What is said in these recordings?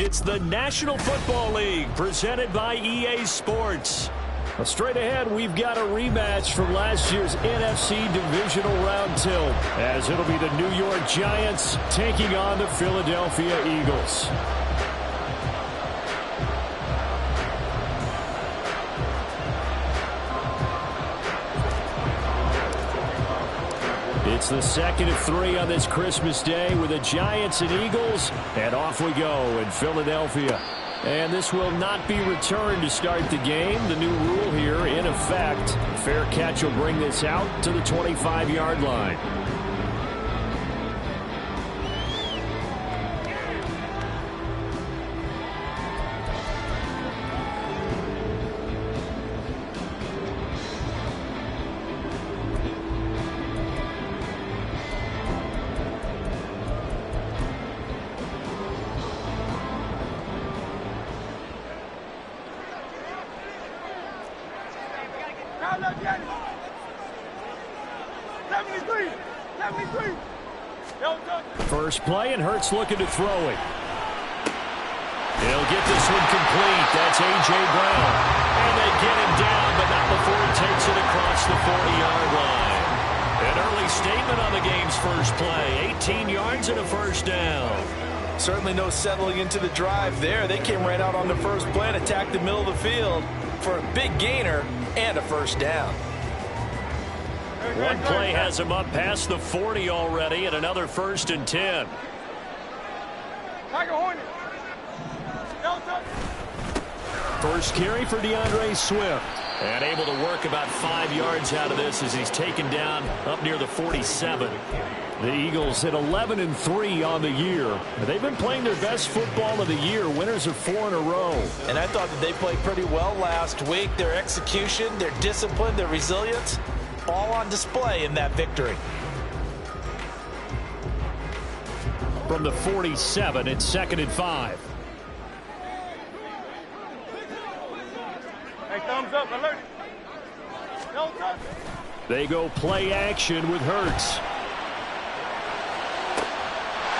It's the National Football League presented by EA Sports. Well, straight ahead, we've got a rematch from last year's NFC Divisional Round tilt, as it'll be the New York Giants taking on the Philadelphia Eagles. It's the second of three on this Christmas Day with the Giants and Eagles, and off we go in Philadelphia. And this will not be returned to start the game. The new rule here in effect. Fair catch will bring this out to the 25-yard line. First play, and Hurts looking to throw it. He'll get this one complete. That's A.J. Brown. And they get him down, but not before he takes it across the 40-yard line. An early statement on the game's first play. 18 yards and a first down. Certainly no settling into the drive there. They came right out on the first play and attacked the middle of the field for a big gainer and a first down. One play has him up past the 40 already, and another 1st and 10. First carry for DeAndre Swift. And able to work about 5 yards out of this as he's taken down up near the 47. The Eagles hit 11-3 on the year. They've been playing their best football of the year. Winners of 4 in a row. And I thought that they played pretty well last week. Their execution, their discipline, their resilience, all on display in that victory. From the 47, it's 2nd and 5. Hey, thumbs up, alert. No touch. They go play action with Hurts.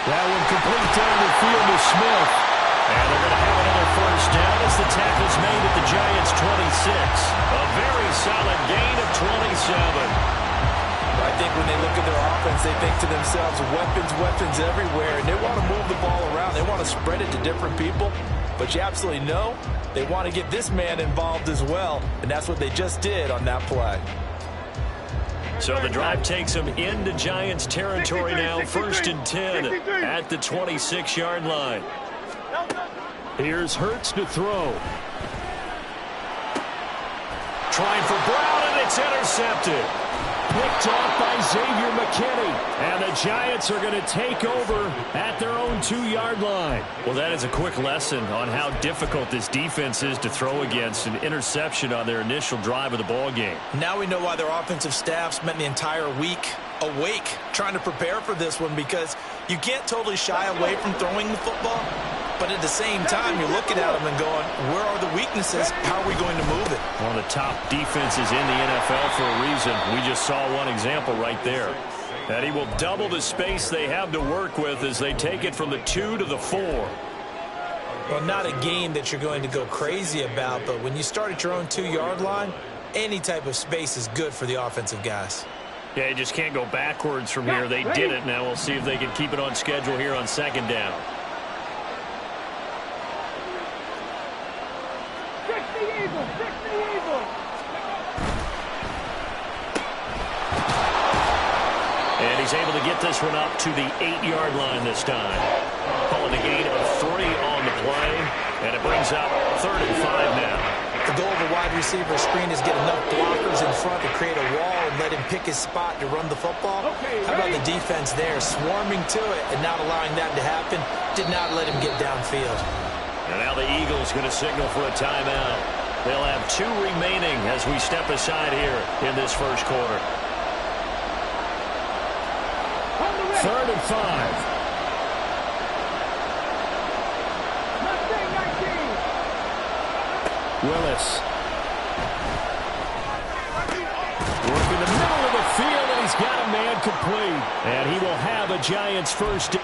That one complete down the field to Smith. And they're going to have another first down as the tackle's made at the Giants' 26. A very solid gain of 27. I think when they look at their offense, they think to themselves, weapons everywhere, and they want to move the ball around. They want to spread it to different people, but you absolutely know they want to get this man involved as well, and that's what they just did on that play. So the drive takes them into Giants territory now, 1st and 10 at the 26-yard line. Here's Hurts to throw. Trying for Brown, and it's intercepted. Picked off by Xavier McKinney. And the Giants are going to take over at their own 2-yard line. Well, that is a quick lesson on how difficult this defense is to throw against. An interception on their initial drive of the ball game. Now we know why their offensive staff spent the entire week awake trying to prepare for this one, because you can't totally shy away from throwing the football. But at the same time, you're looking at them and going, where are the weaknesses? How are we going to move it? One of the top defenses in the NFL for a reason. We just saw one example right there. And he will double the space they have to work with as they take it from the 2 to the 4. Well, not a game that you're going to go crazy about, but when you start at your own 2-yard line, any type of space is good for the offensive guys. Yeah, you just can't go backwards from here. They did it. Now we'll see if they can keep it on schedule here on 2nd down. And he's able to get this one up to the 8-yard line this time. Calling a gain of 3 on the play, and it brings up 3rd and 5 now. The goal of a wide receiver screen is get enough blockers in front to create a wall and let him pick his spot to run the football. How about the defense there, swarming to it and not allowing that to happen? Did not let him get downfield. And now the Eagles going to signal for a timeout. They'll have 2 remaining as we step aside here in this first quarter. 3rd and 5. Willis. Working the middle of the field, and he's got a man complete. And he will have a Giants first.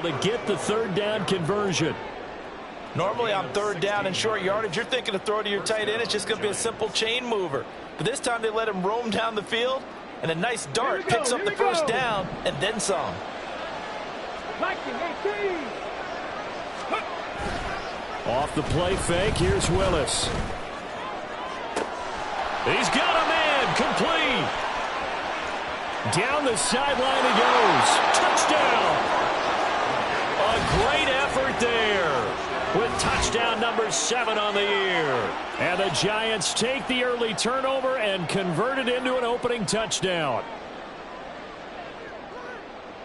to get the third down conversion. Normally on third down and short yardage, you're thinking to throw to your tight end. It's just going to be a simple chain mover. But this time they let him roam down the field, and a nice dart picks up the first down and then some. Off the play fake, here's Willis. He's got a man, complete. Down the sideline he goes. Touchdown. A great effort there with touchdown number 7 on the year. And the Giants take the early turnover and convert it into an opening touchdown.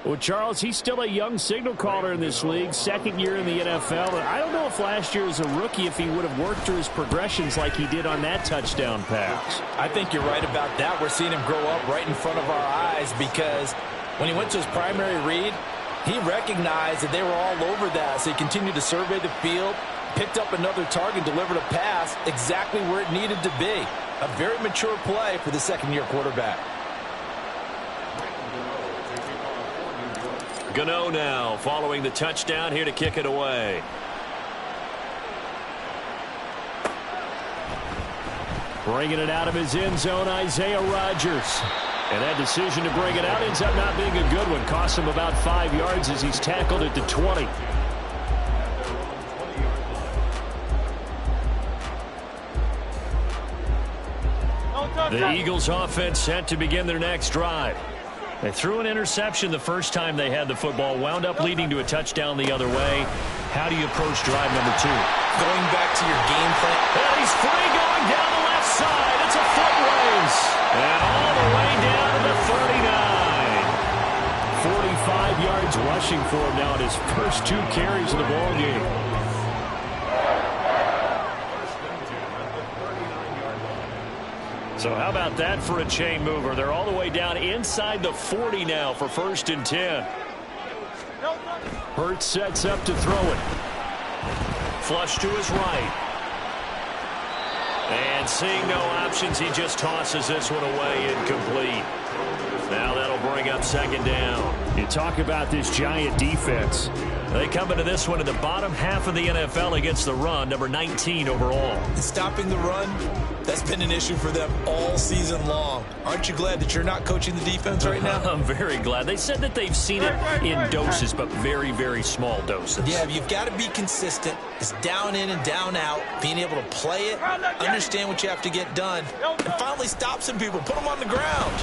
Well, Charles, he's still a young signal caller in this league, second year in the NFL. And I don't know if last year as a rookie, if he would have worked through his progressions like he did on that touchdown pass. I think you're right about that. We're seeing him grow up right in front of our eyes because when he went to his primary read, he recognized that they were all over that. So he continued to survey the field, picked up another target, delivered a pass exactly where it needed to be. A very mature play for the second-year quarterback. Gano now following the touchdown here to kick it away. Bringing it out of his end zone, Isaiah Rodgers. And that decision to bring it out ends up not being a good one. Costs him about 5 yards as he's tackled at the 20. The Eagles offense set to begin their next drive. They threw an interception the first time they had the football, wound up leading to a touchdown the other way. How do you approach drive number 2? Going back to your game plan. And he's free going down the left side. It's a foot race. And all the way down to the 39. 45 yards rushing for him now at his first 2 carries of the ball game. So how about that for a chain mover? They're all the way down inside the 40 now for 1st and 10. Hurts sets up to throw it. Flush to his right. And seeing no options, he just tosses this one away incomplete. Now that'll bring up 2nd down. You talk about this Giant defense. They come into this one in the bottom half of the NFL against the run, number 19 overall. And stopping the run, that's been an issue for them all season long. Aren't you glad that you're not coaching the defense right now? I'm very glad. They said that they've seen it in doses, but very, very small doses. Yeah, you've got to be consistent. It's down in and down out, being able to play it, understand what you have to get done, and finally stop some people, put them on the ground.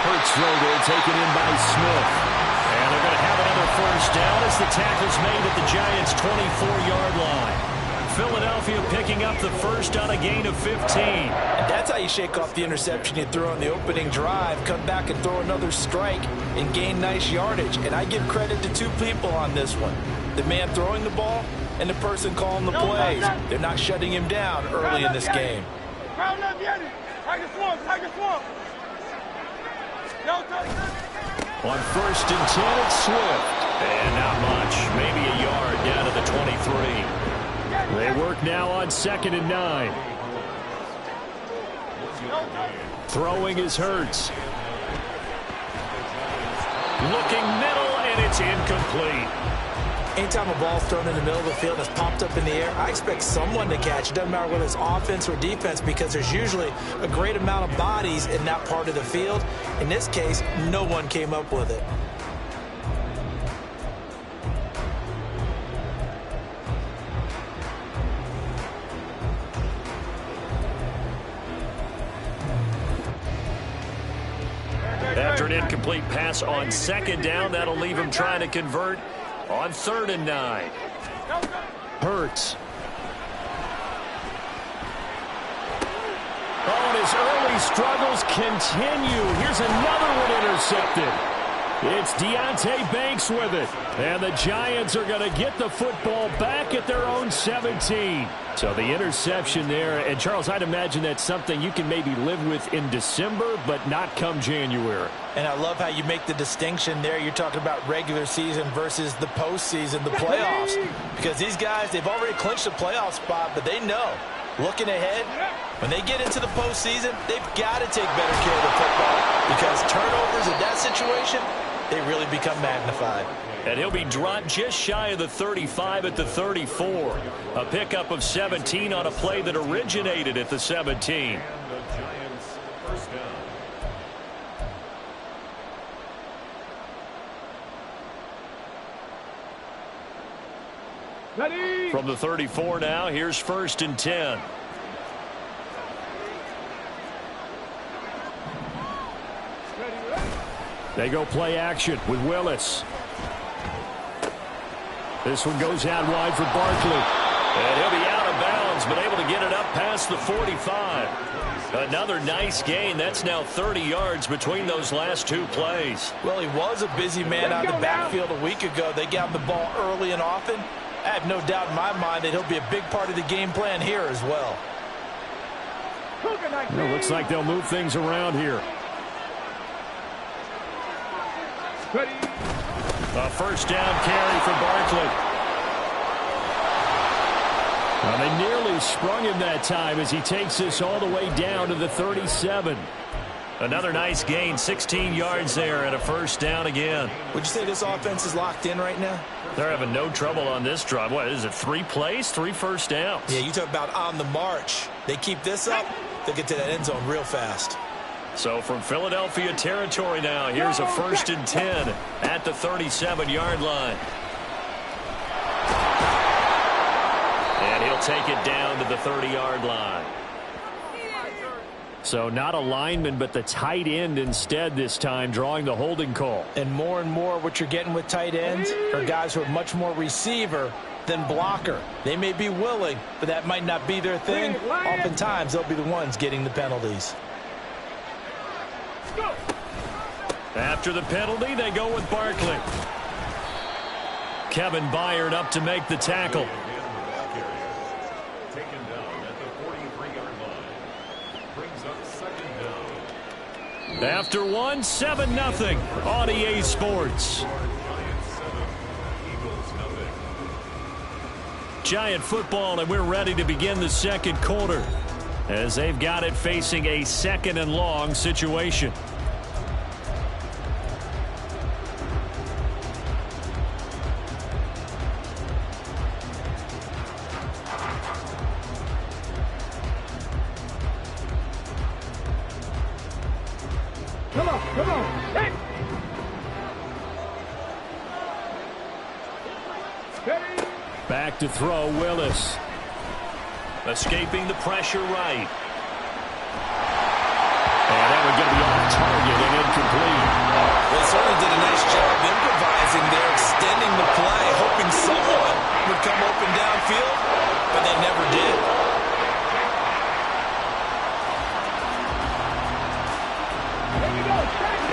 Hurts throw there, taken in by Smith. And they're going to have another first down as the tackle's made at the Giants' 24-yard line. Philadelphia picking up the first on a gain of 15. And that's how you shake off the interception you threw on the opening drive, come back and throw another strike and gain nice yardage. And I give credit to 2 people on this one. The man throwing the ball and the person calling the plays. They're not shutting him down early in this game. On 1st and 10, it's Swift. And not much, maybe a yard down to the 23. They work now on 2nd and 9. Throwing is Hurts. Looking middle, and it's incomplete. Anytime a ball's thrown in the middle of the field and it's popped up in the air, I expect someone to catch. It doesn't matter whether it's offense or defense because there's usually a great amount of bodies in that part of the field. In this case, no one came up with it. After an incomplete pass on 2nd down, that'll leave him trying to convert on 3rd and 9. Hurts. Oh, and his early struggles continue. Here's another one intercepted. It's Deonte Banks with it. And the Giants are going to get the football back at their own 17. So the interception there. And, Charles, I'd imagine that's something you can maybe live with in December, but not come January. And I love how you make the distinction there. You're talking about regular season versus the postseason, the playoffs. Because these guys, they've already clinched a playoff spot, but they know Looking ahead, when they get into the postseason, they've got to take better care of the football because turnovers in that situation, they really become magnified. And he'll be dropped just shy of the 35 at the 34. A pickup of 17 on a play that originated at the 17. Ready? From the 34 now, here's 1st and 10. They go play action with Willis. This one goes out wide for Barkley. And he'll be out of bounds, but able to get it up past the 45. Another nice gain. That's now 30 yards between those last two plays. Well, he was a busy man out of the backfield a week ago. They got the ball early and often. I have no doubt in my mind that he'll be a big part of the game plan here as well. It looks like they'll move things around here. Ready? A 1st down carry for Barkley. Well, they nearly sprung him that time as he takes this all the way down to the 37. Another nice gain, 16 yards there and a 1st down again. Would you say this offense is locked in right now? They're having no trouble on this drive. What is it, 3 plays, 3 first downs? Yeah, you talk about on the march. They keep this up, they'll get to that end zone real fast. So from Philadelphia territory now, here's a 1st and 10 at the 37-yard line. And he'll take it down to the 30-yard line. So not a lineman, but the tight end instead this time, drawing the holding call. And more what you're getting with tight ends are guys who are much more receiver than blocker. They may be willing, but that might not be their thing. Oftentimes, they'll be the ones getting the penalties. After the penalty, they go with Barkley. Kevin Byard up to make the tackle. After one, 7-0 on EA Sports. Giant football, and we're ready to begin the second quarter as they've got it facing a 2nd and long situation. Come on. Hey. Ready? Back to throw, Willis. Escaping the pressure right. And that one going to be off target and incomplete. They certainly did a nice job improvising there, extending the play, hoping someone would come open downfield, but they never did.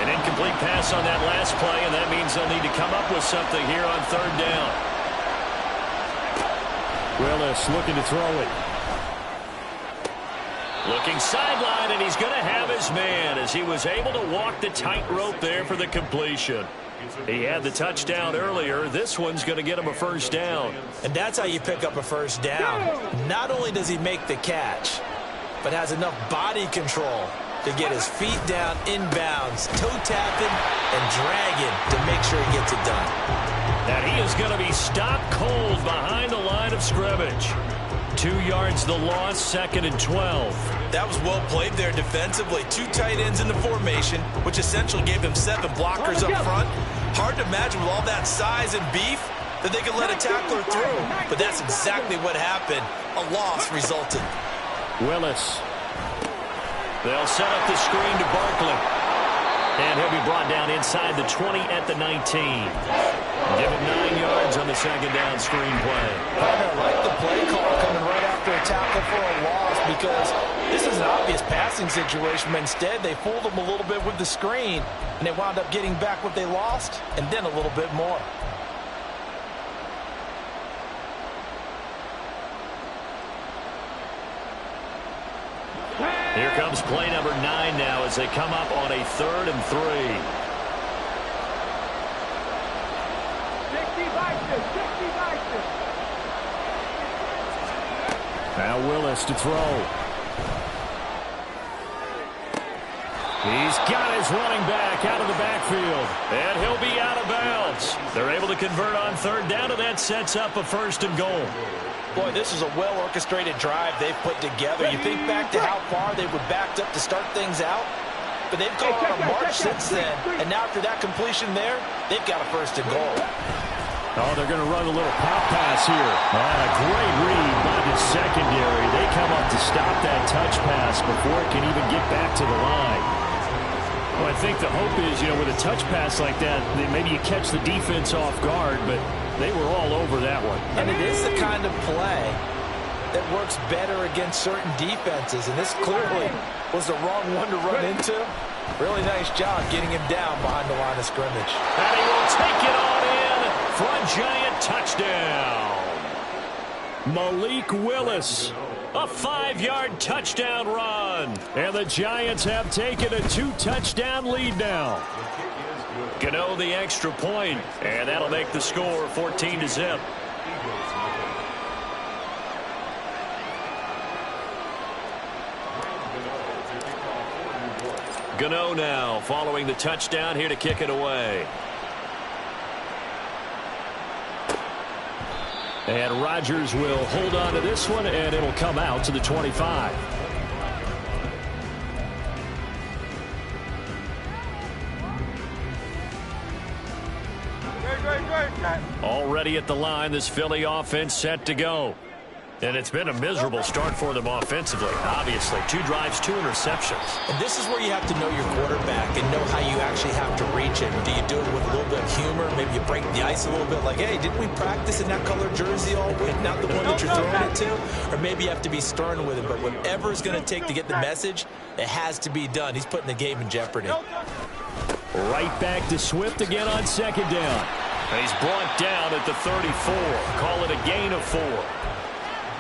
An incomplete pass on that last play, and that means they'll need to come up with something here on 3rd down. Willis looking to throw it. Looking sideline, and he's going to have his man as he was able to walk the tightrope there for the completion. He had the touchdown earlier. This one's going to get him a 1st down. And that's how you pick up a 1st down. Not only does he make the catch, but has enough body control to get his feet down inbounds, toe tapping and dragging to make sure he gets it done. And he is going to be stopped cold behind the line of scrimmage. 2 yards the loss, 2nd and 12. That was well played there defensively. 2 tight ends in the formation, which essentially gave them 7 blockers up front. Hard to imagine with all that size and beef that they could let a tackler through. But that's exactly what happened. A loss resulted. Willis. They'll set up the screen to Barkley. And he'll be brought down inside the 20 at the 19. Give him 9 yards on the 2nd down screen play. I like the play call coming right after a tackle for a loss because this is an obvious passing situation. But instead, they fooled them a little bit with the screen, and they wound up getting back what they lost and then a little bit more. Here comes play number 9 now as they come up on a 3rd and 3. Now Willis to throw. He's got his running back out of the backfield. And he'll be out of bounds. They're able to convert on third down, and that sets up a 1st and goal. Boy, this is a well-orchestrated drive they've put together. You think back to how far they were backed up to start things out, but they've gone on a march since then. And now after that completion there, they've got a 1st and goal. Oh, they're going to run a little pop pass here. And a great read by the secondary. They come up to stop that touch pass before it can even get back to the line. Well, I think the hope is, with a touch pass like that, maybe you catch the defense off guard, but they were all over that one. And it is the kind of play that works better against certain defenses, and this clearly was the wrong one to run into. Really nice job getting him down behind the line of scrimmage. And he will take it on in for a Giant touchdown. Malik Willis, a 5-yard touchdown run. And the Giants have taken a 2-touchdown lead now. Gano the extra point, and that'll make the score 14-0. Gano now following the touchdown here to kick it away. And Rodgers will hold on to this one, and it'll come out to the 25. Already at the line, this Philly offense set to go. And it's been a miserable start for them offensively. Obviously, 2 drives, 2 interceptions. And this is where you have to know your quarterback and know how you actually have to reach him. Do you do it with a little bit of humor? Maybe you break the ice a little bit like, hey, didn't we practice in that colored jersey all week? Not the one that you're throwing it to? Or maybe you have to be stern with it. But whatever it's going to take to get the message, it has to be done. He's putting the game in jeopardy. Right back to Swift again on 2nd down. He's brought down at the 34. Call it a gain of 4.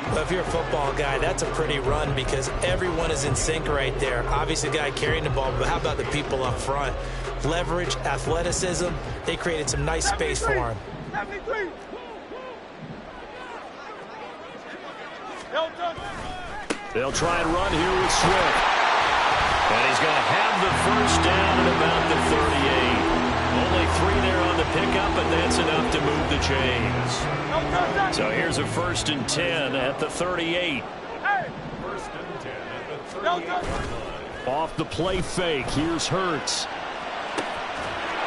Well, if you're a football guy, that's a pretty run because everyone is in sync right there. Obviously, the guy carrying the ball, but how about the people up front? Leverage, athleticism, they created some nice space for him. They'll try and run here with Swift. And he's going to have the 1st down at about the 38. Only 3 there on the pickup, but that's enough to move the chains. So here's a 1st and 10 at the 38. Off the play fake, here's Hurts.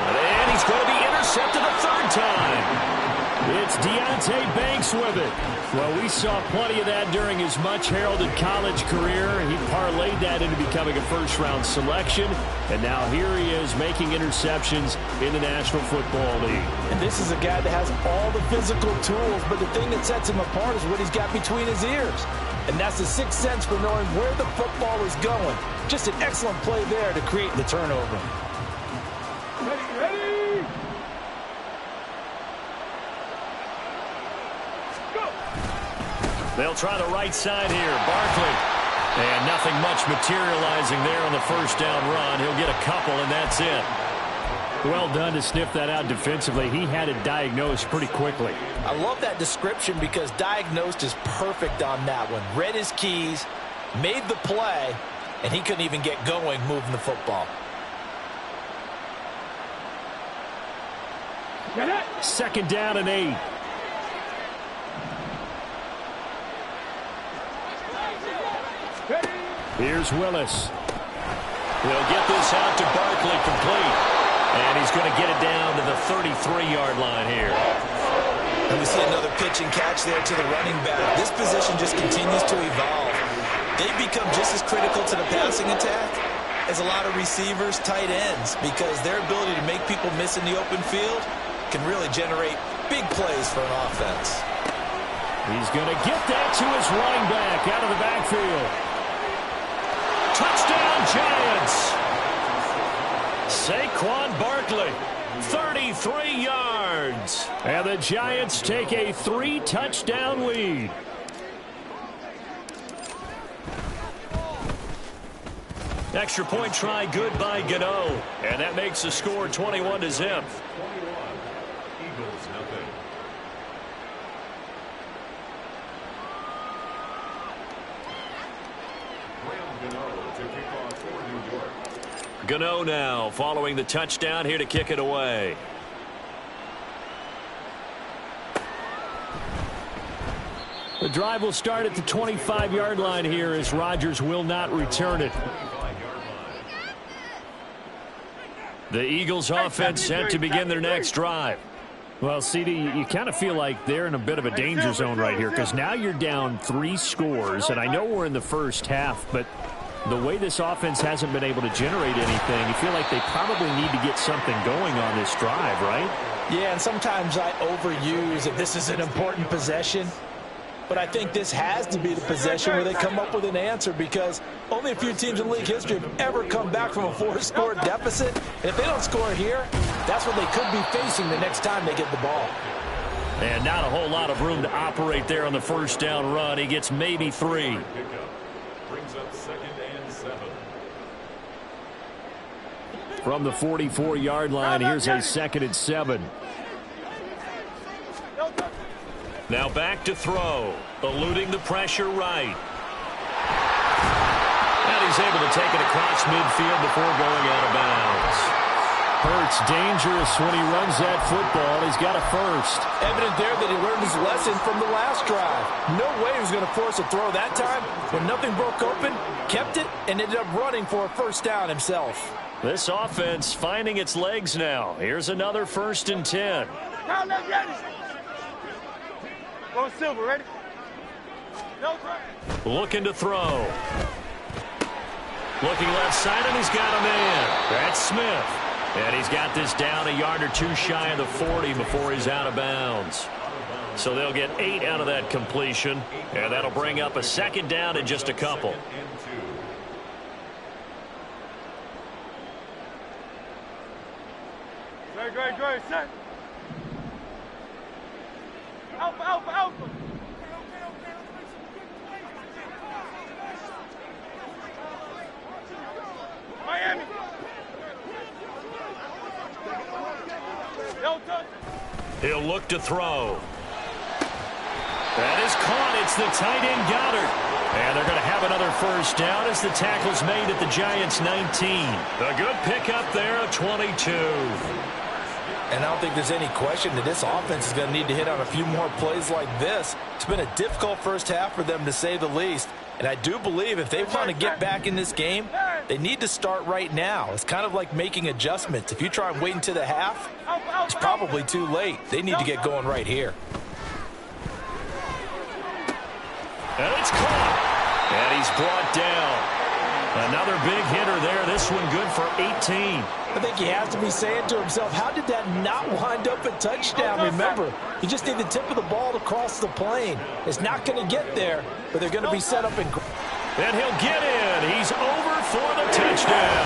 And he's going to be intercepted a 3rd time. It's Deonte Banks with it. Well, we saw plenty of that during his much-heralded college career. He parlayed that into becoming a first-round selection, and now here he is making interceptions in the National Football League. And this is a guy that has all the physical tools, but the thing that sets him apart is what he's got between his ears. And that's the 6th sense for knowing where the football is going. Just an excellent play there to create the turnover. Ready. They'll try the right side here. Barkley. And nothing much materializing there on the 1st down run. He'll get a couple, and that's it. Well done to sniff that out defensively. He had it diagnosed pretty quickly. I love that description because diagnosed is perfect on that one. Read his keys, made the play, and he couldn't even get going moving the football. 2nd down and 8. Here's Willis. He'll get this out to Barkley complete. And he's going to get it down to the 33-yard line here. And we see another pitch and catch there to the running back. This position just continues to evolve. They become just as critical to the passing attack as a lot of receivers, tight ends, because their ability to make people miss in the open field can really generate big plays for an offense. He's going to get that to his running back out of the backfield. Touchdown, Giants! Saquon Barkley, 33 yards. And the Giants take a 3-touchdown lead. Extra point try good by Gano. And that makes the score 21-0. Gano now following the touchdown here to kick it away. The drive will start at the 25-yard line here as Rodgers will not return it. The Eagles offense set to begin their next drive. Well, CD, you kind of feel like they're in a bit of a danger zone right here because now you're down 3 scores, and I know we're in the first half, but the way this offense hasn't been able to generate anything, you feel like they probably need to get something going on this drive, right? Yeah, and sometimes I overuse that this is an important possession. But I think this has to be the possession where they come up with an answer because only a few teams in league history have ever come back from a 4-score deficit. And if they don't score here, that's what they could be facing the next time they get the ball. And not a whole lot of room to operate there on the first down run. He gets maybe 3. Brings up 2nd and 7. From the 44-yard line, here's a 2nd and 7. Now back to throw, eluding the pressure right. And he's able to take it across midfield before going out of bounds. Hurts dangerous when he runs that football. He's got a first. Evident there that he learned his lesson from the last drive. No way he was going to force a throw that time. When nothing broke open, kept it, and ended up running for a first down himself. This offense finding its legs now. Here's another 1st and 10. Go Silver, ready? No. Looking to throw. Looking left side, and he's got a man. That's Smith. And he's got this down a yard or 2 shy of the 40 before he's out of bounds. So they'll get 8 out of that completion, and that'll bring up a 2nd down in just a couple. Great, set. Alpha. Miami. He'll look to throw. That is caught. It's the tight end Goddard. And they're going to have another first down as the tackle's made at the Giants' 19. A good pickup there, a 22. And I don't think there's any question that this offense is going to need to hit on a few more plays like this. It's been a difficult first half for them, to say the least. And I do believe if they want to get back in this game, they need to start right now. It's kind of like making adjustments. If you try and wait until the half, it's probably too late. They need to get going right here. And it's caught. And he's brought down. Another big hitter there. This one good for 18. I think he has to be saying to himself, how did that not wind up a touchdown? Remember, you just need the tip of the ball to cross the plane. It's not going to get there, but they're going to be set up in. And he'll get in. He's over for the touchdown.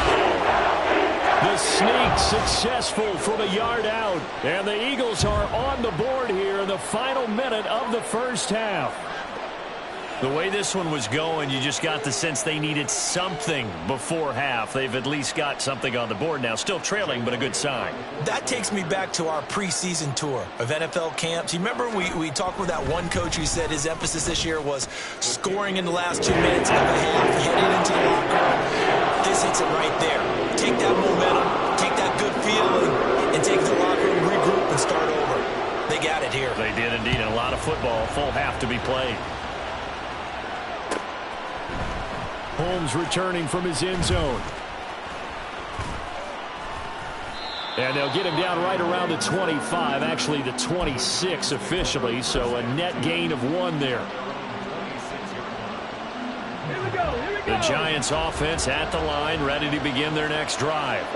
The sneak successful from a yard out. And the Eagles are on the board here in the final minute of the first half. The way this one was going, you just got the sense they needed something before half. They've at least got something on the board now. Still trailing, but a good sign. That takes me back to our preseason tour of NFL camps. You remember we talked with that one coach who said his emphasis this year was scoring in the last 2 minutes of a half, heading into the locker room. This hits it right there. Take that momentum, take that good feeling, and take the locker room, regroup, and start over. They got it here. They did indeed, and a lot of football, full half to be played. Holmes returning from his end zone. And they'll get him down right around the 25, actually the 26 officially, so a net gain of 1 there. The Giants offense at the line, ready to begin their next drive.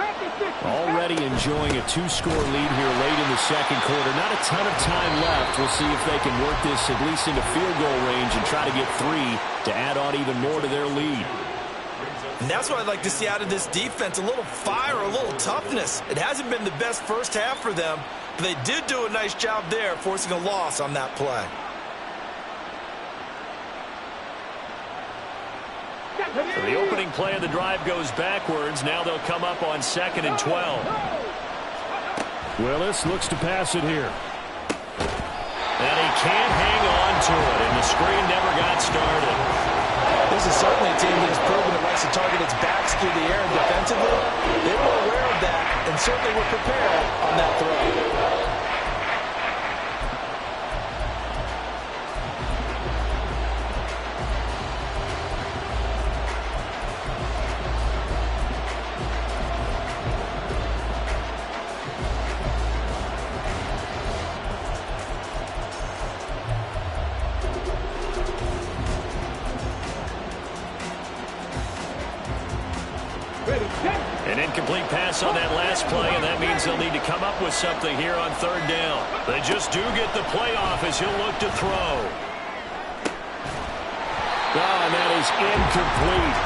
Already enjoying a 2-score lead here late in the second quarter. Not a ton of time left. We'll see if they can work this at least into field goal range and try to get 3 to add on even more to their lead. And that's what I'd like to see out of this defense, a little fire, a little toughness. It hasn't been the best first half for them, but they did do a nice job there, forcing a loss on that play. So the opening play of the drive goes backwards. Now they'll come up on 2nd and 12. Willis looks to pass it here. And he can't hang on to it, and the screen never got started. This is certainly a team that has proven it likes to target its backs through the air and defensively, they were aware of that and certainly were prepared on that throw. An incomplete pass on that last play, and that means they'll need to come up with something here on third down. They just do get the play off as he'll look to throw. Oh, and that is incomplete.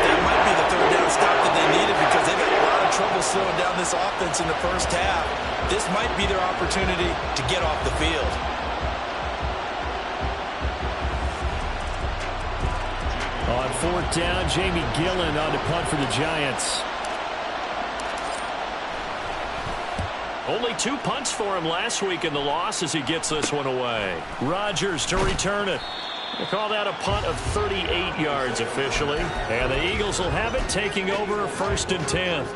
That might be the third down stop that they needed because they've had a lot of trouble slowing down this offense in the first half. This might be their opportunity to get off the field. On fourth down, Jamie Gillen on to punt for the Giants. Only 2 punts for him last week in the loss as he gets this one away. Rodgers to return it. They call that a punt of 38 yards officially. And the Eagles will have it, taking over 1st and 10.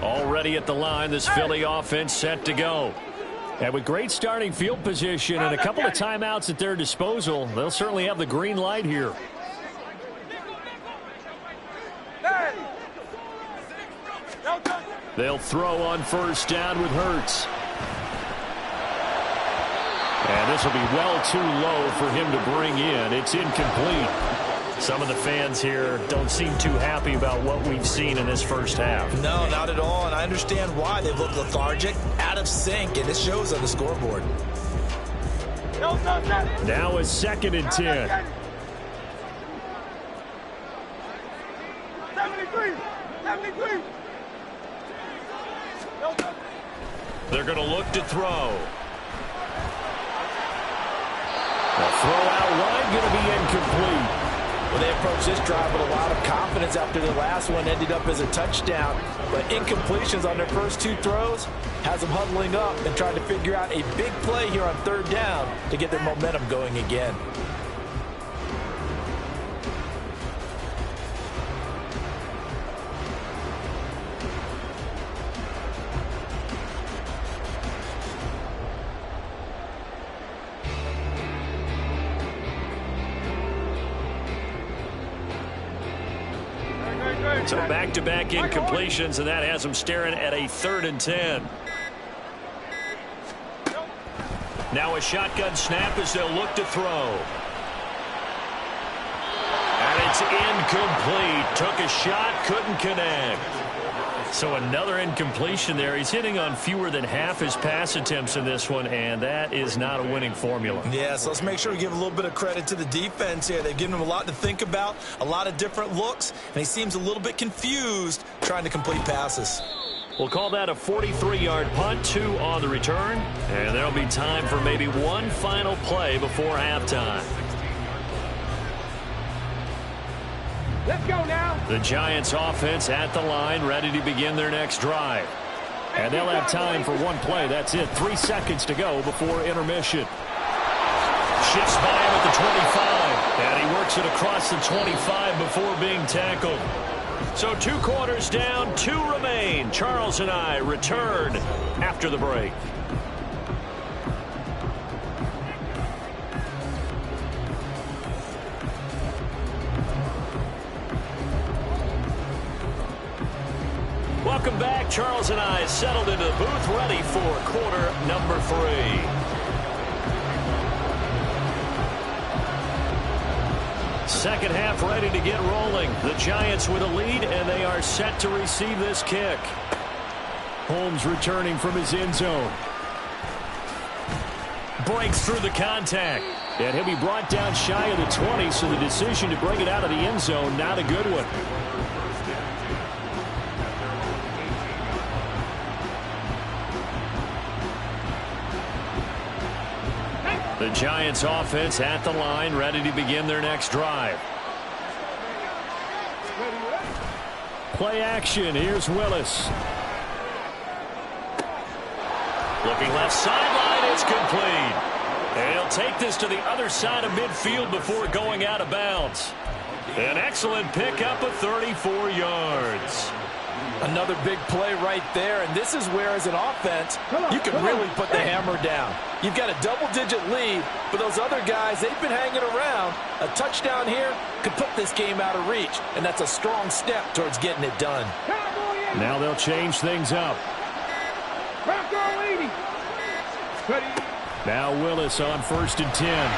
Already at the line, this Philly offense set to go. And with great starting field position and a couple of timeouts at their disposal, they'll certainly have the green light here. They'll throw on first down with Hurts. And this will be well too low for him to bring in. It's incomplete. Some of the fans here don't seem too happy about what we've seen in this first half. No, not at all, and I understand why. They look lethargic, out of sync, and it shows on the scoreboard. Now it's 2nd and 10. 73. They're going to look to throw. The throw out wide going to be incomplete. Well, they approached this drive with a lot of confidence after the last one ended up as a touchdown. But incompletions on their first 2 throws has them huddling up and trying to figure out a big play here on third down to get their momentum going again. So back-to-back incompletions, and that has them staring at a 3rd and 10. Now a shotgun snap as they'll look to throw. And it's incomplete. Took a shot, couldn't connect. So another incompletion there. He's hitting on fewer than half his pass attempts in this one, and that is not a winning formula. Yeah, so let's make sure we give a little bit of credit to the defense here. They've given him a lot to think about, a lot of different looks, and he seems a little bit confused trying to complete passes. We'll call that a 43-yard punt, 2 on the return, and there'll be time for maybe one final play before halftime. Let's go now. The Giants offense at the line, ready to begin their next drive. And they'll have time for one play. That's it. 3 seconds to go before intermission. Shifts by him at the 25. And he works it across the 25 before being tackled. So 2 quarters down, 2 remain. Charles and I return after the break. Welcome back. Charles and I settled into the booth, ready for quarter number 3. Second half ready to get rolling. The Giants with a lead, and they are set to receive this kick. Holmes returning from his end zone. Breaks through the contact. And he'll be brought down shy of the 20, so the decision to bring it out of the end zone, not a good one. The Giants offense at the line, ready to begin their next drive. Play action. Here's Willis. Looking left sideline. It's complete. And he'll take this to the other side of midfield before going out of bounds. An excellent pickup of 34 yards. Another big play right there, and this is where, as an offense, you can really put the hammer down. You've got a double-digit lead, but those other guys, they've been hanging around. A touchdown here could put this game out of reach, and that's a strong step towards getting it done. Now they'll change things up. Now Willis on 1st and 10.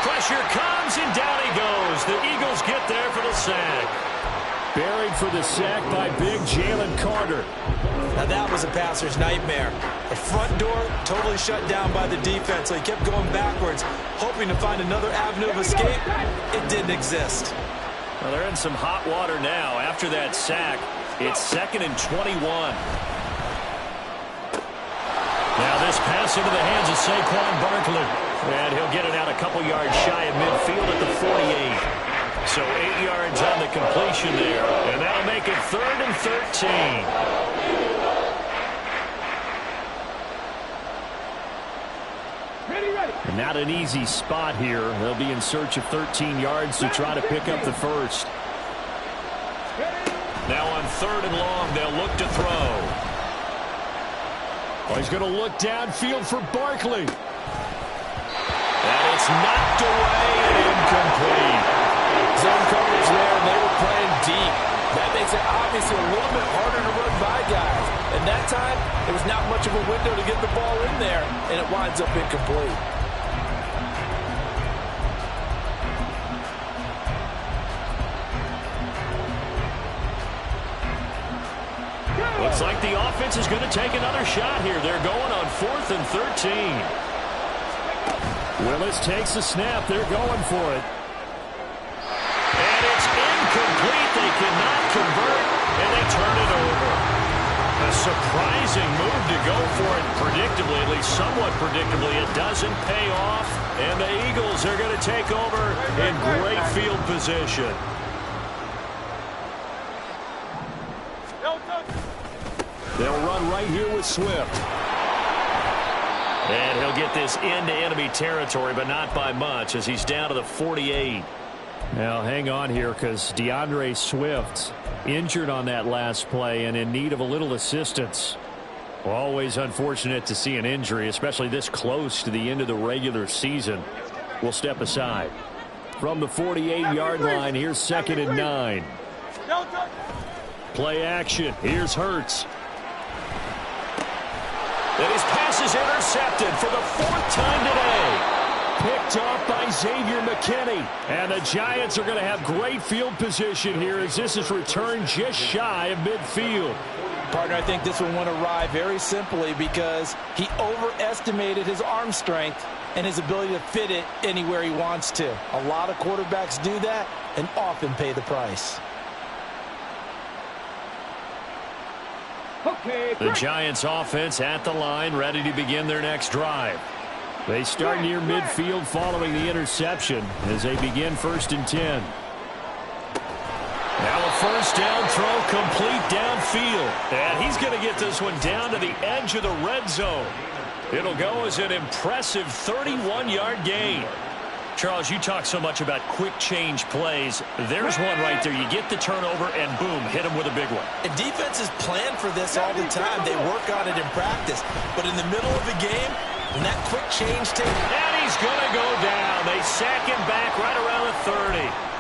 Pressure comes, and down he goes. The Eagles get there for the sack. Buried for the sack by big Jalen Carter. Now that was a passer's nightmare. The front door totally shut down by the defense, so he kept going backwards, hoping to find another avenue of escape. It didn't exist. Well, they're in some hot water now. After that sack, it's 2nd and 21. Now this pass into the hands of Saquon Barkley. And he'll get it out a couple yards shy of midfield at the 48. So 8 yards on the completion there. And that'll make it 3rd and 13. And not an easy spot here. They'll be in search of 13 yards to try to pick up the first. Now on 3rd and long, they'll look to throw. Oh, he's going to look downfield for Barkley. And it's knocked away and incomplete. Zone coverage there, and they were playing deep. That makes it obviously a little bit harder to run by guys. And that time, there was not much of a window to get the ball in there, and it winds up incomplete. Looks like the offense is going to take another shot here. They're going on 4th and 13. Willis takes the snap. They're going for it. And it's incomplete. They cannot convert, and they turn it over. A surprising move to go for it predictably, at least somewhat predictably. It doesn't pay off, and the Eagles are going to take over in great field position. They'll run right here with Swift. And he'll get this into enemy territory, but not by much, as he's down to the 48. Now, hang on here, because DeAndre Swift injured on that last play and in need of a little assistance. Always unfortunate to see an injury, especially this close to the end of the regular season. We'll step aside. From the 48-yard line, here's 2nd and 9. Play action. Here's Hurts. And his pass is intercepted for the 4th time today. Picked off by Xavier McKinney. And the Giants are going to have great field position here as this is returned just shy of midfield. Partner, I think this one went awry very simply because he overestimated his arm strength and his ability to fit it anywhere he wants to. A lot of quarterbacks do that and often pay the price. The Giants offense at the line, ready to begin their next drive. They start near midfield following the interception as they begin 1st and 10. Now a 1st down throw complete downfield. And he's going to get this one down to the edge of the red zone. It'll go as an impressive 31-yard gain. Charles, you talk so much about quick change plays. There's one right there. You get the turnover and boom, hit him with a big one. And defenses plan for this all the time. They work on it in practice. But in the middle of the game, when that quick change takes... And he's going to go down. They sack him back right around the 30.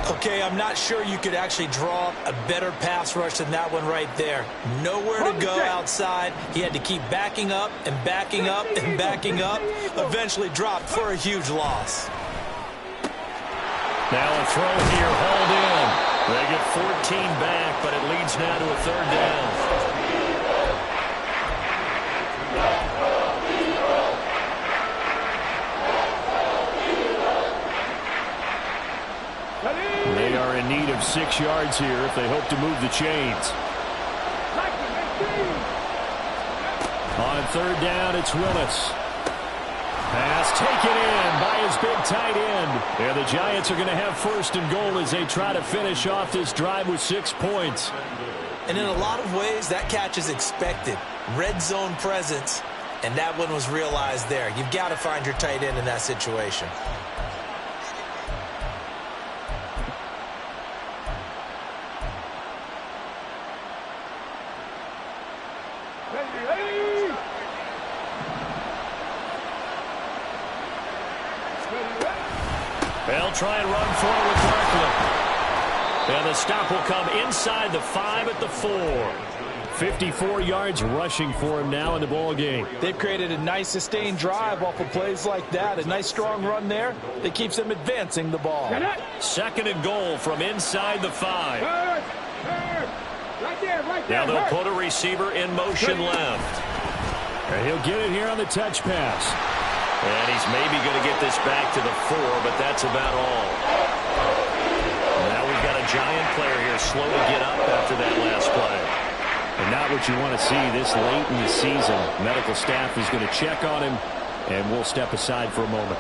Okay, I'm not sure you could actually draw a better pass rush than that one right there. Nowhere to go outside. He had to keep backing up and backing up and backing up. Eventually dropped for a huge loss. Now a throw here, hauled in. They get 14 back, but it leads now to a 3rd down. They are in need of 6 yards here if they hope to move the chains. On 3rd down, it's Willis. Pass taken in by his big tight end. And the Giants are going to have 1st and goal as they try to finish off this drive with 6 points. And in a lot of ways, that catch is expected. Red zone presence. And that one was realized there. You've got to find your tight end in that situation. They'll try and run forward Barkley. And the stop will come inside the 5 at the 4. 54 yards rushing for him now in the ball game. They've created a nice sustained drive off of plays like that. A nice strong run there that keeps them advancing the ball. 2nd and goal from inside the 5. Right there, Now they'll put a receiver in motion left. And he'll get it here on the touch pass. And he's maybe going to get this back to the 4, but that's about all. Now we've got a Giant player here slow to get up after that last play. And not what you want to see this late in the season. Medical staff is going to check on him, and we'll step aside for a moment.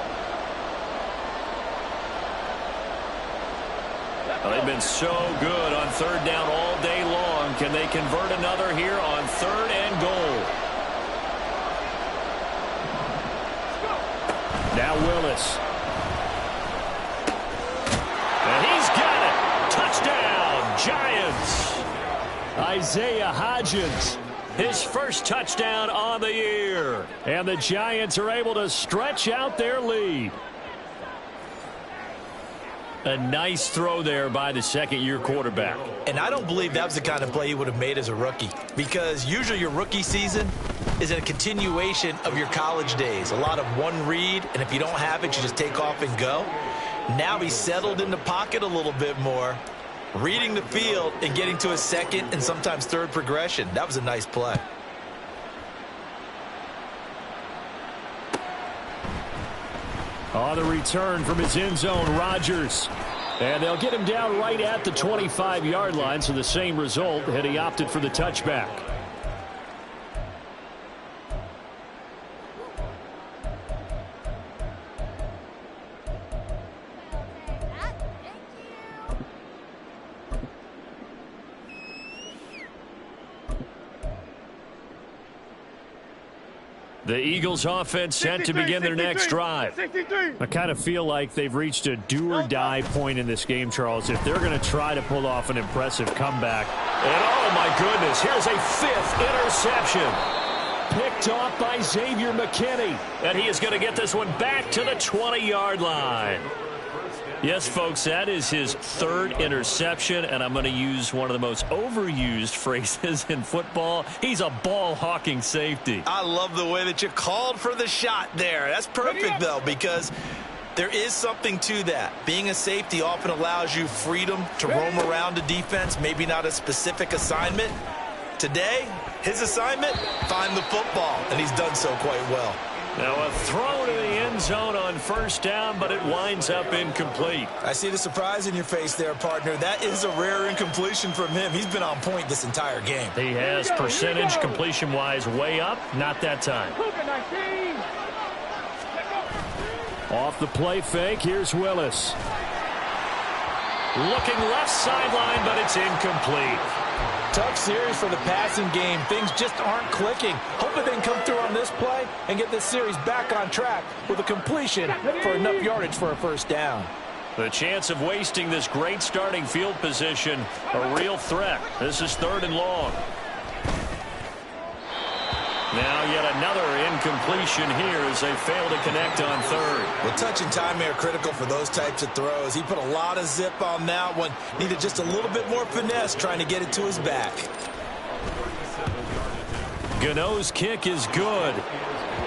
Well, they've been so good on 3rd down all day long. Can they convert another here on 3rd and goal? Now Willis. And he's got it. Touchdown, Giants. Isaiah Hodgins, his first touchdown on the year. And the Giants are able to stretch out their lead. A nice throw there by the 2nd-year quarterback. And I don't believe that was the kind of play he would have made as a rookie, because usually your rookie season is a continuation of your college days. A lot of one read, and if you don't have it, you just take off and go. Now he's settled in the pocket a little bit more, reading the field and getting to a 2nd and sometimes 3rd progression. That was a nice play. On the return from his end zone, Rodgers. And they'll get him down right at the 25-yard line, so the same result had he opted for the touchback. The Eagles offense set to begin their next drive. I kind of feel like they've reached a do-or-die point in this game, Charles, if they're going to try to pull off an impressive comeback. And oh my goodness, here's a 5th interception. Picked off by Xavier McKinney. And he is going to get this one back to the 20-yard line. Yes, folks, that is his 3rd interception, and I'm going to use one of the most overused phrases in football. He's a ball-hawking safety. I love the way that you called for the shot there. That's perfect, though, because there is something to that. Being a safety often allows you freedom to roam around a defense, maybe not a specific assignment. Today, his assignment, find the football, and he's done so quite well. Now a throw to the end zone on 1st down, but it winds up incomplete. I see the surprise in your face there, partner. That is a rare incompletion from him. He's been on point this entire game. He has percentage completion-wise way up. Not that time. Off the play fake, here's Willis. Looking left sideline, but it's incomplete. Tough series for the passing game. Things just aren't clicking. Hopefully they can come through on this play and get this series back on track with a completion for enough yardage for a 1st down. The chance of wasting this great starting field position, a real threat. This is 3rd and long. Now yet another incompletion here as they fail to connect on 3rd. Well, touch and time are critical for those types of throws. He put a lot of zip on that one. Needed just a little bit more finesse trying to get it to his back. Gano's kick is good.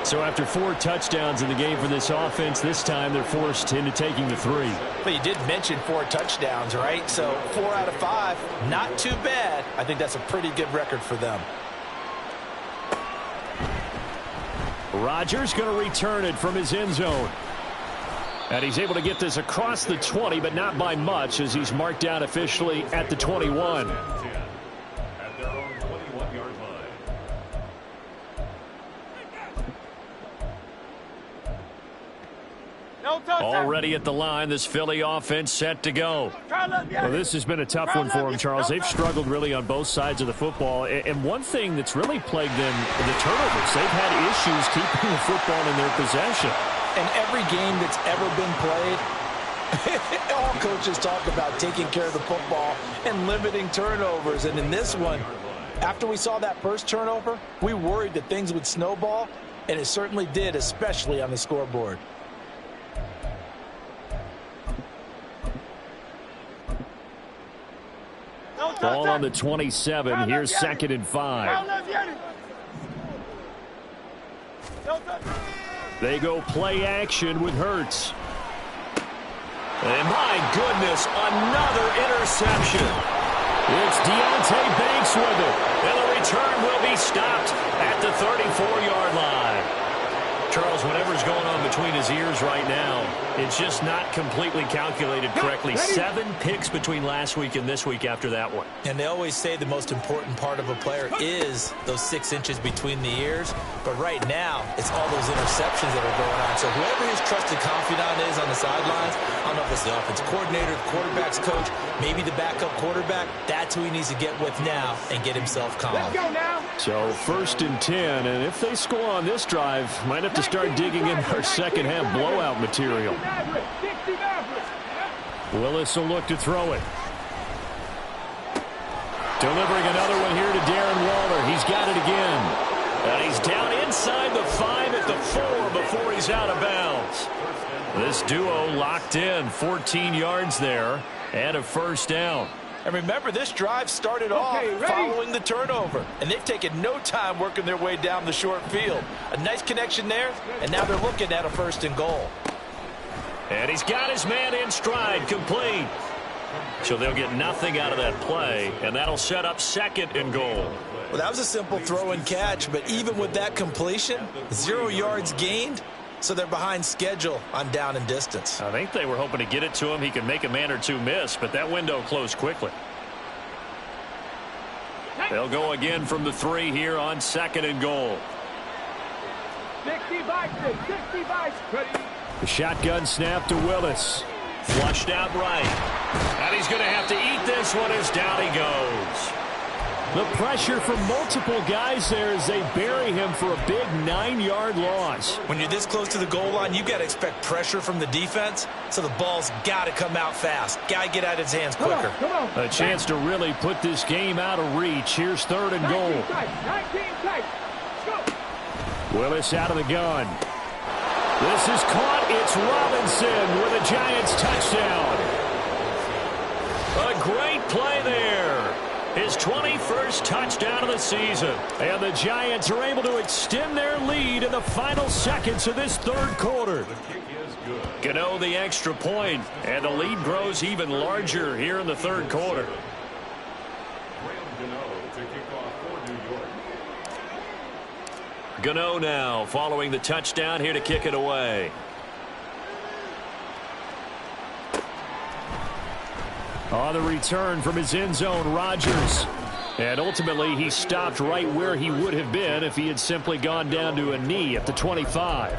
So after 4 touchdowns in the game for this offense, this time they're forced into taking the 3. But you did mention 4 touchdowns, right? So 4 out of 5, not too bad. I think that's a pretty good record for them. Rodgers going to return it from his end zone. And he's able to get this across the 20, but not by much, as he's marked out officially at the 21. At their own 21-yard line. Already at the line, this Philly offense set to go. Well, this has been a tough one for them, Charles. They've struggled really on both sides of the football. And one thing that's really plagued them, the turnovers. They've had issues keeping the football in their possession. And every game that's ever been played, all coaches talk about taking care of the football and limiting turnovers. And in this one, after we saw that first turnover, we worried that things would snowball, and it certainly did, especially on the scoreboard. Ball on the 27. Here's 2nd and 5. They go play action with Hurts. And my goodness, another interception. It's Deonte Banks with it. And the return will be stopped at the 34-yard line. Charles, whatever's going on between his ears right now, it's just not completely calculated correctly. 7 picks between last week and this week after that one. And they always say the most important part of a player is those 6 inches between the ears. But right now, it's all those interceptions that are going on. So whoever his trusted confidant is on the sidelines, I don't know if it's the offensive coordinator, the quarterback's coach, maybe the backup quarterback, that's who he needs to get with now and get himself calm. Let's go now. So 1st and 10, and if they score on this drive, might have to start digging in our second half blowout material. Willis will look to throw it. Delivering another one here to Darren Waller. He's got it again. And he's down inside the 5 at the 4 before he's out of bounds. This duo locked in, 14 yards there and a 1st down. And remember, this drive started off following the turnover. And they've taken no time working their way down the short field. A nice connection there, and now they're looking at a 1st and goal. And he's got his man in stride, complete. So they'll get nothing out of that play, and that'll set up 2nd and goal. Well, that was a simple throw and catch, but even with that completion, 0 yards gained. So they're behind schedule on down and distance. I think they were hoping to get it to him. He could make a man or two miss, but that window closed quickly. They'll go again from the 3 here on 2nd and goal. 60 bikes, 60 bikes. The shotgun snap to Willis. Flushed out right. And he's going to have to eat this one as down he goes. The pressure from multiple guys there as they bury him for a big 9-yard loss. When you're this close to the goal line, you got to expect pressure from the defense, so the ball's got to come out fast. Got to get out of his hands quicker. Come on. A chance to really put this game out of reach. Here's 3rd and goal. 19 tight. Go. Willis out of the gun. This is caught. It's Robinson with a Giants touchdown. A great play there. His 21st touchdown of the season. And the Giants are able to extend their lead in the final seconds of this 3rd quarter. Gano the extra point, and the lead grows even larger here in the 3rd quarter. Gano now following the touchdown here to kick it away. On the return from his end zone, Rodgers. And ultimately, he stopped right where he would have been if he had simply gone down to a knee at the 25.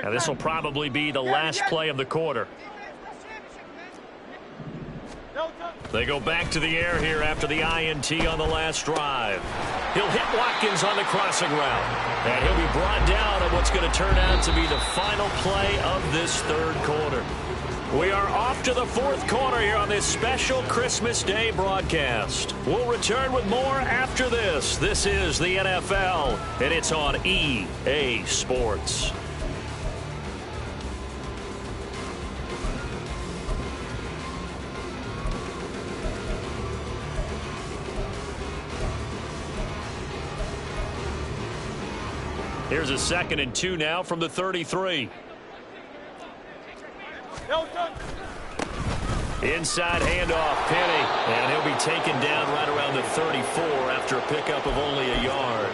Now, this will probably be the last play of the quarter. They go back to the air here after the INT on the last drive. He'll hit Watkins on the crossing route. And he'll be brought down on what's going to turn out to be the final play of this 3rd quarter. We are off to the 4th quarter here on this special Christmas Day broadcast. We'll return with more after this. This is the NFL, and it's on EA Sports. Here's a 2nd and 2 now from the 33. Inside handoff, Penny. And he'll be taken down right around the 34 after a pickup of only a yard.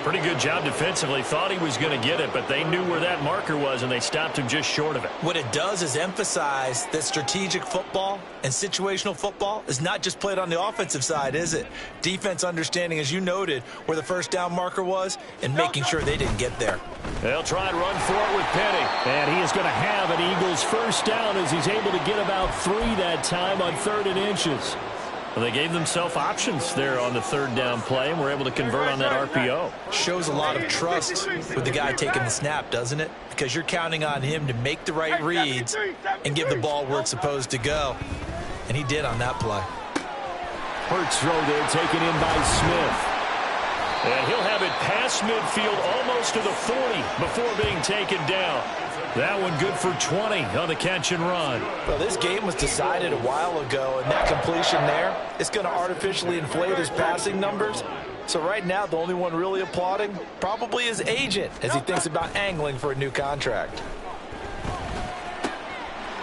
Pretty good job defensively. Thought he was going to get it, but they knew where that marker was, and they stopped him just short of it. What it does is emphasize that strategic football and situational football is not just played on the offensive side, is it? Defense understanding, as you noted, where the first down marker was and making sure they didn't get there. They'll try and run for it with Penny. And he is going to have an Eagles first down as he's able to get about 3 that time on 3rd and inches. Well, they gave themselves options there on the 3rd down play and were able to convert on that RPO. Shows a lot of trust with the guy taking the snap, doesn't it? Because you're counting on him to make the right reads and give the ball where it's supposed to go. And he did on that play. Hurts throw there taken in by Smith. And he'll have it past midfield almost to the 40 before being taken down. That one good for 20 on the catch and run. Well, this game was decided a while ago, and that completion there is going to artificially inflate his passing numbers. So right now, the only one really applauding probably his agent as he thinks about angling for a new contract.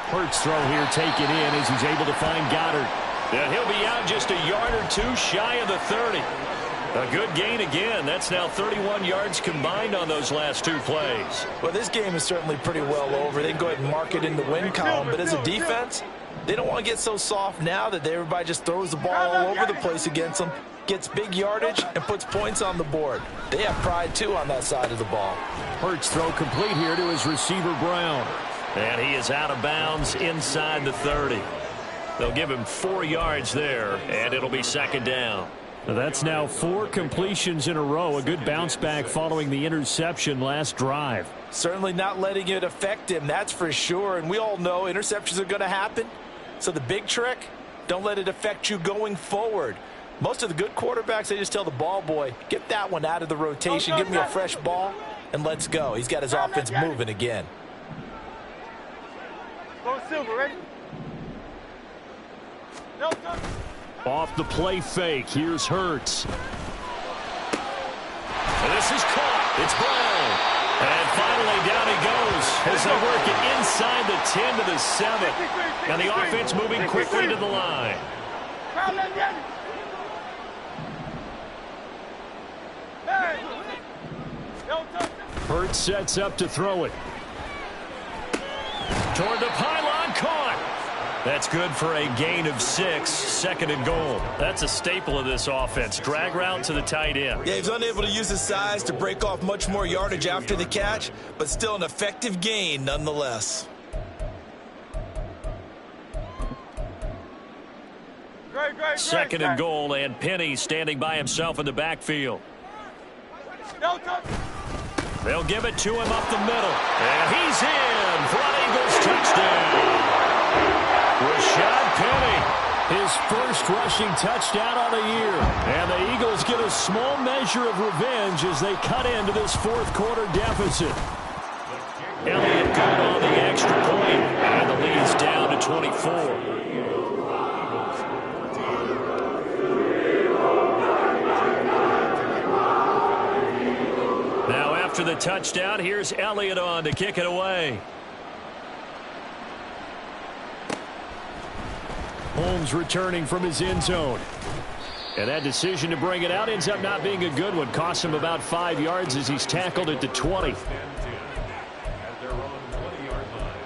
Hurts throw here taken in as he's able to find Goddard. And he'll be out just a yard or 2 shy of the 30. A good gain again. That's now 31 yards combined on those last 2 plays. Well, this game is certainly pretty well over. They can go ahead and mark it in the win column. But as a defense, they don't want to get so soft now that everybody just throws the ball all over the place against them, gets big yardage, and puts points on the board. They have pride, too, on that side of the ball. Hurts throw complete here to his receiver, Brown. And he is out of bounds inside the 30. They'll give him 4 yards there, and it'll be 2nd down. That's now 4 completions in a row. A good bounce back following the interception last drive. Certainly not letting it affect him, that's for sure. And we all know interceptions are going to happen. So the big trick, don't let it affect you going forward. Most of the good quarterbacks, they just tell the ball boy, get that one out of the rotation, give me a fresh ball, and let's go. He's got his offense moving again. Go Silver, ready? No, no. Off the play fake, here's Hurts. And this is caught. It's Brown. And finally down he goes as they work it inside the 10 to the 7. And the offense moving quickly to the line. Hurts sets up to throw it. Toward the pylon, caught. That's good for a gain of 6, 2nd and goal. That's a staple of this offense. Drag route to the tight end. Yeah, he's unable to use his size to break off much more yardage after the catch, but still an effective gain nonetheless. Great, 2nd and goal, and Penny standing by himself in the backfield. They'll give it to him up the middle. And he's in for an Eagles touchdown. Rashad Penny, his first rushing touchdown on the year. And the Eagles get a small measure of revenge as they cut into this 4th quarter deficit. Elliott good on the extra point, and the lead's down to 24. Now after the touchdown, here's Elliott on to kick it away. Holmes returning from his end zone. And that decision to bring it out ends up not being a good one. Costs him about 5 yards as he's tackled at the 20. At their own 20-yard line.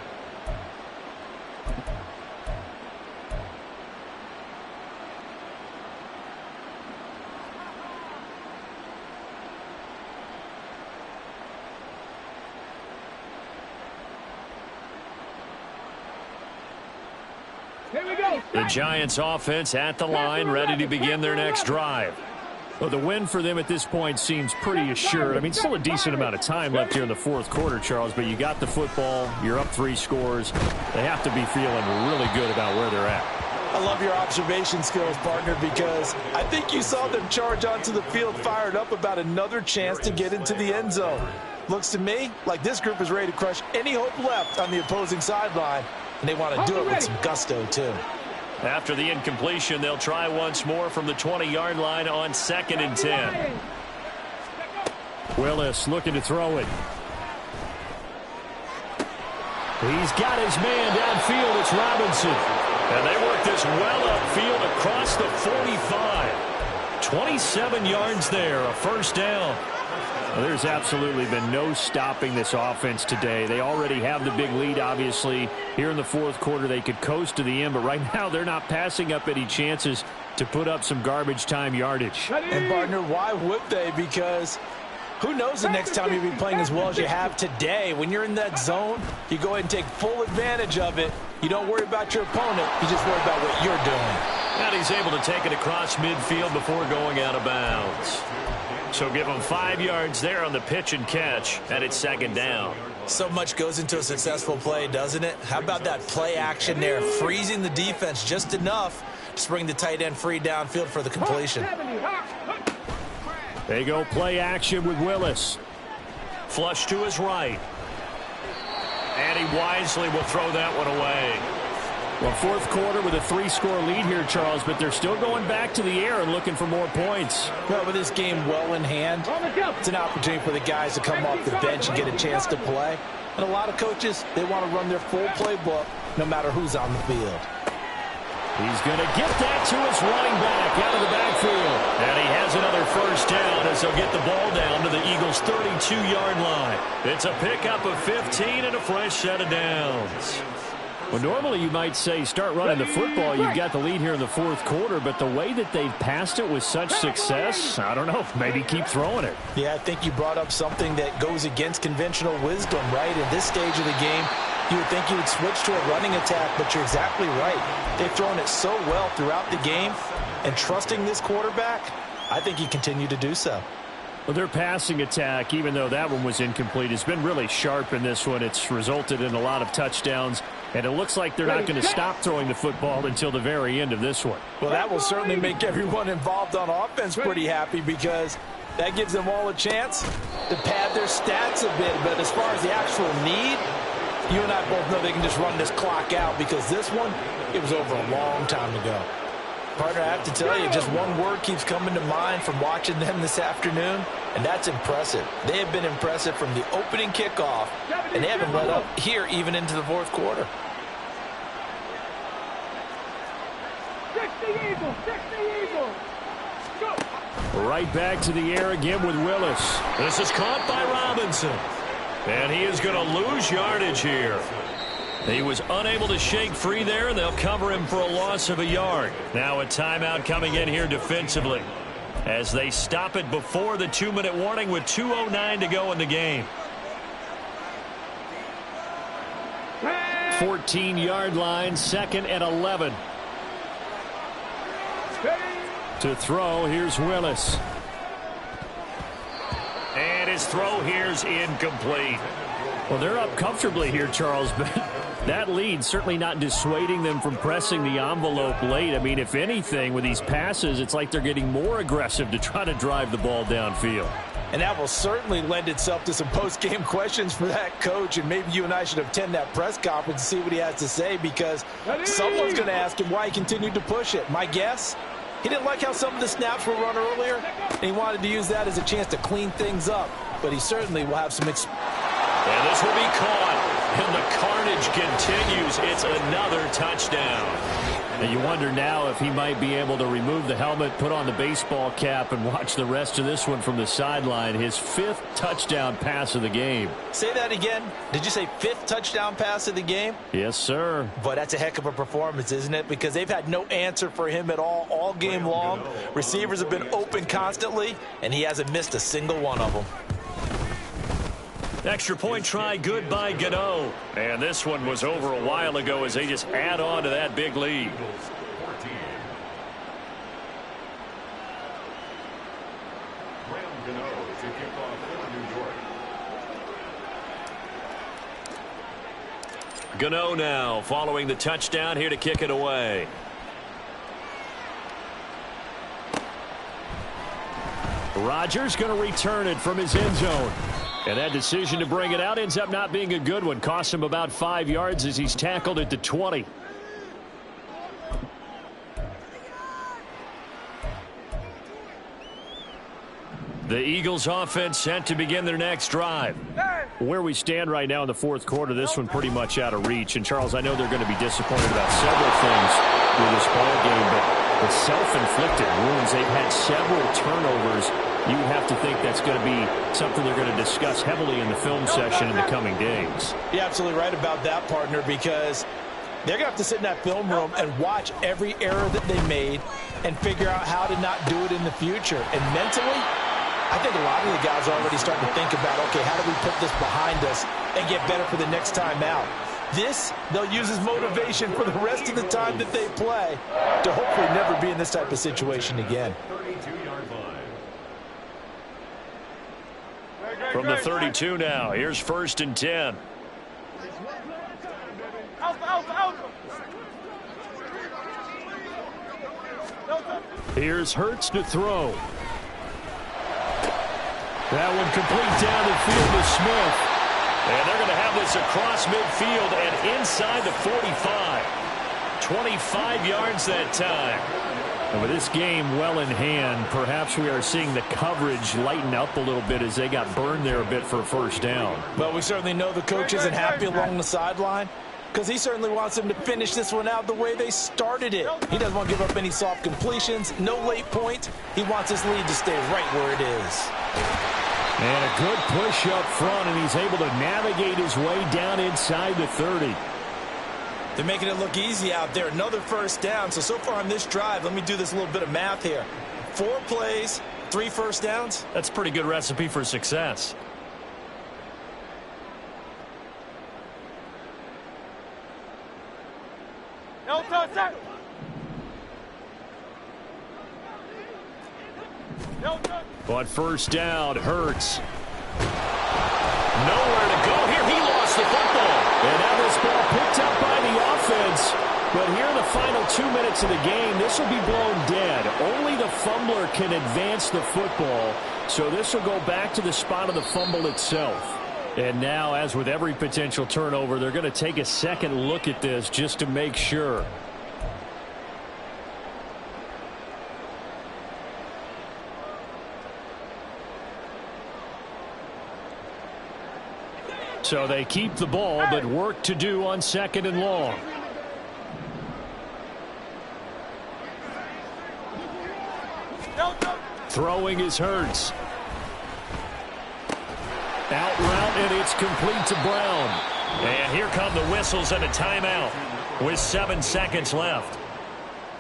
Here we go. The Giants offense at the line, ready to begin their next drive. Well, the win for them at this point seems pretty assured. I mean, still a decent amount of time left here in the 4th quarter, Charles, but you got the football, you're up 3 scores. They have to be feeling really good about where they're at. I love your observation skills, partner, because I think you saw them charge onto the field fired up about another chance to get into the end zone. Looks to me like this group is ready to crush any hope left on the opposing sideline, and they want to do it with some gusto, too. After the incompletion, they'll try once more from the 20-yard line on 2nd and 10. Willis looking to throw it. He's got his man downfield. It's Robinson. And they work this well upfield across the 45. 27 yards there, a first down. Well, there's absolutely been no stopping this offense today. They already have the big lead, obviously. Here in the fourth quarter, they could coast to the end, but right now they're not passing up any chances to put up some garbage time yardage. And, partner, why would they? Because who knows the next time you'll be playing as well as you have today. When you're in that zone, you go ahead and take full advantage of it. You don't worry about your opponent. You just worry about what you're doing. And he's able to take it across midfield before going out of bounds. So give him 5 yards there on the pitch and catch, and it's second down. So much goes into a successful play, doesn't it? How about that play action there, freezing the defense just enough to bring the tight end free downfield for the completion. They go play action with Willis. Flush to his right. And he wisely will throw that one away. Well, fourth quarter with a 3-score lead here, Charles, but they're still going back to the air and looking for more points. Well, with this game well in hand, it's an opportunity for the guys to come off the bench and get a chance to play. And a lot of coaches, they want to run their full playbook no matter who's on the field. He's going to get that to his running back out of the backfield. And he has another first down as he'll get the ball down to the Eagles' 32-yard line. It's a pickup of 15 and a fresh set of downs. Well, normally you might say start running the football. You've got the lead here in the fourth quarter, but the way that they've passed it with such success, I don't know, maybe keep throwing it. Yeah, I think you brought up something that goes against conventional wisdom, right? In this stage of the game, you would think you would switch to a running attack, but you're exactly right. They've thrown it so well throughout the game, and trusting this quarterback, I think you continue to do so. Well, their passing attack, even though that one was incomplete, has been really sharp in this one. It's resulted in a lot of touchdowns, and it looks like they're not going to stop throwing the football until the very end of this one. Well, that will certainly make everyone involved on offense pretty happy because that gives them all a chance to pad their stats a bit. But as far as the actual need, you and I both know they can just run this clock out because this one, it was over a long time ago. Partner, I have to tell you, just one word keeps coming to mind from watching them this afternoon, and that's impressive. They have been impressive from the opening kickoff, and they haven't let up here even into the fourth quarter. Right back to the air again with Willis. This is caught by Robinson. And he is going to lose yardage here. He was unable to shake free there, and they'll cover him for a loss of a yard. Now a timeout coming in here defensively as they stop it before the 2-minute warning with 2:09 to go in the game. 14-yard line, 2nd and 11. To throw, here's Willis. And his throw here's incomplete. Well, they're up comfortably here, Charles, but that lead certainly not dissuading them from pressing the envelope late. I mean, if anything, with these passes, it's like they're getting more aggressive to try to drive the ball downfield. And that will certainly lend itself to some post-game questions for that coach, and maybe you and I should attend that press conference and see what he has to say, because someone's going to ask him why he continued to push it. My guess, he didn't like how some of the snaps were run earlier, and he wanted to use that as a chance to clean things up, but he certainly will have some experience. And this will be caught, and the carnage continues. It's another touchdown. And you wonder now if he might be able to remove the helmet, put on the baseball cap, and watch the rest of this one from the sideline. His 5th touchdown pass of the game. Say that again. Did you say 5th touchdown pass of the game? Yes, sir. But that's a heck of a performance, isn't it? Because they've had no answer for him at all game long. Receivers have been open constantly, and he hasn't missed a single one of them. Extra point try, good by Gano. And this one was over a while ago as they just add on to that big lead. Gano now following the touchdown here to kick it away. Rodgers going to return it from his end zone. And that decision to bring it out ends up not being a good one. Costs him about 5 yards as he's tackled at the 20. The Eagles offense set to begin their next drive. Where we stand right now in the fourth quarter, this one pretty much out of reach. And, Charles, I know they're going to be disappointed about several things with this ball game, but the self-inflicted wounds, they've had several turnovers you have to think that's going to be something they're going to discuss heavily in the film session in the coming days. You're absolutely right about that, partner, because they're going to have to sit in that film room and watch every error that they made and figure out how to not do it in the future. And mentally, I think a lot of the guys are already starting to think about, okay, how do we put this behind us and get better for the next time out? This, they'll use as motivation for the rest of the time that they play to hopefully never be in this type of situation again. 32-yard line. From the 32 now, here's 1st and 10. Here's Hurts to throw. That one complete down the field to Smith. And they're going to have this across midfield and inside the 45. 25 yards that time. And with this game well in hand, perhaps we are seeing the coverage lighten up a little bit as they got burned there a bit for a 1st down. Well, we certainly know the coach isn't happy along the sideline because he certainly wants them to finish this one out the way they started it. He doesn't want to give up any soft completions, no late point. He wants his lead to stay right where it is. And a good push up front, and he's able to navigate his way down inside the 30. They're making it look easy out there. Another 1st down. So far on this drive, let me do this little bit of math here. 4 plays, 3 1st downs. That's a pretty good recipe for success. No touch. No touch. On 1st down, Hurts. Nowhere to go here. He lost the football. And now this ball picked up by the offense. But here in the final 2 minutes of the game, this will be blown dead. Only the fumbler can advance the football. So this will go back to the spot of the fumble itself. And now, as with every potential turnover, they're going to take a second look at this just to make sure. So they keep the ball, but work to do on 2nd and long. Throwing is Hurts. Out route, and it's complete to Brown. And here come the whistles and a timeout with 7 seconds left.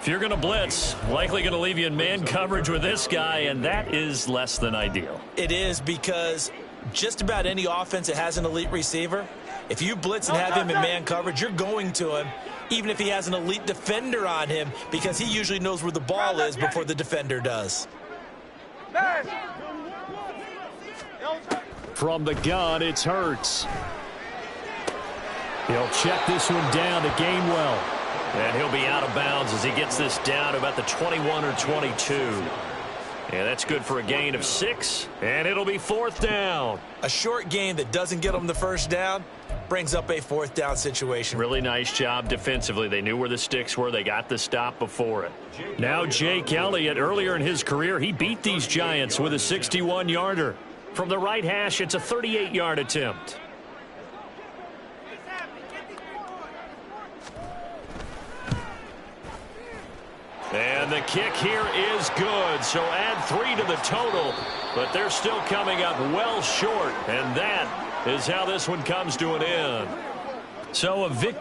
If you're going to blitz, likely going to leave you in man coverage with this guy, and that is less than ideal. It is, because just about any offense that has an elite receiver, if you blitz and have him in man coverage, you're going to him, even if he has an elite defender on him, because he usually knows where the ball is before the defender does. From the gun, it's Hurts. He'll check this one down to Gainwell. And he'll be out of bounds as he gets this down to about the 21 or 22. And that's good for a gain of 6. And it'll be 4th down. A short gain that doesn't get them the 1st down brings up a 4th down situation. Really nice job defensively. They knew where the sticks were. They got the stop before it. Now Jake Elliott, earlier in his career, he beat these Giants with a 61-yarder. From the right hash, it's a 38-yard attempt. And the kick here is good, so add 3 to the total, but they're still coming up well short, and that is how this one comes to an end. So a victory.